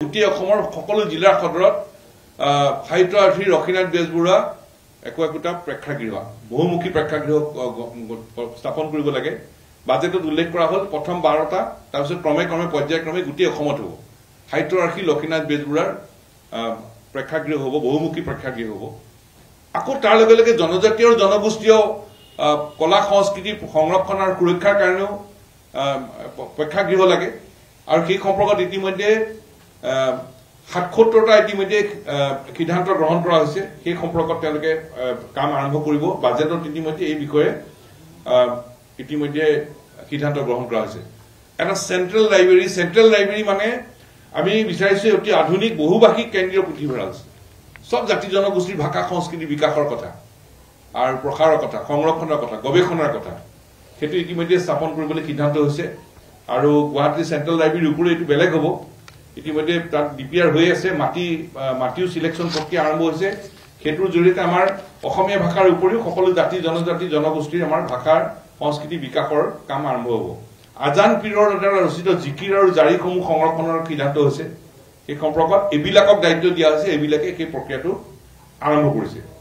গোটেই অসমৰ সকলো জিলাৰ সদৰত সাহিত্যাৰ্থী লক্ষীনাথ বেজবৰুৱা একোটা প্ৰেক্ষাগৃহ বহুমুখী প্ৰেক্ষাগৃহ স্থাপন কৰিব লাগে বাজেটত উল্লেখ কৰা হ'ল প্ৰথম 12টা তাৰপিছত ক্ৰমে পৰ্যায়ক্ৰমে গোটেই অসমত হ'ব সাহিত্যাৰ্থী লক্ষীনাথ বেজবৰুৱাৰ প্ৰেক্ষাগৃহ হ'ব বহুমুখী প্ৰেক্ষাগৃহ হ'ব আকৌ তাৰ লগে লগে জনজাতীয় আৰু জনগোষ্ঠীয় কলা সংস্কৃতি সংৰক্ষণ আৰু সুৰক্ষাৰ কাৰণেও প্ৰেক্ষাগৃহ লাগে আৰু সেই সম্পৰ্কত ইতিমধ্যে ৭৭টা ইতিমধ্যে সিদ্ধান্ত গ্ৰহণ কৰা হৈছে সেই সম্পৰ্কত তেওঁলোকে কাম আৰম্ভ কৰিব বাজেটত ইতিমধ্যে এই বিষয়ে ইতিমধ্যে সিদ্ধান্ত গ্ৰহণ কৰা হৈছে এটা চেন্ট্ৰেল লাইব্ৰেৰী মানে আমি বিচাৰিছো অতি আধুনিক বহুভাষিক কেন্দ্ৰীয় পুথিভঁৰাল সব জাতি জনগোষ্ঠীৰ ভাষা সংস্কৃতি বিকাশৰ কথা আৰু প্ৰসাৰৰ কথা সংৰক্ষণৰ কথা গৱেষণাৰ কথা সেইটো ইতিমধ্যে স্থাপন কৰিবলৈ সিদ্ধান্ত হৈছে আৰু গুৱাহাটী চেন্ট্ৰেল লাইব্ৰেৰীৰ ওপৰত এইটো বেলেগ হ'ব ইতিমধ্যে তাত ডিপিআৰ হৈ আছে মাটিও সিলেকশন প্ৰক্ৰিয়া আৰম্ভ হৈছে সেইটোৰ জৰিয়তে আমাৰ অসমীয়া ভাষাৰ উপৰিও সকলো জাতি জনজাতি জনগোষ্ঠীৰ আমাৰ ভাষাৰ সংস্কৃতি বিকাশৰ কাম আৰম্ভ হ'ব আজান পীৰৰ দ্বাৰা ৰচিত জিকিৰ আৰু জাৰিসমূহ সংৰক্ষণৰ সিদ্ধান্ত হৈছে এই সম্পৰ্কত এবিলাকক দায়িত্ব দিয়া হৈছে এবিলাকে সেই প্ৰক্ৰিয়াটো আৰম্ভ কৰিছে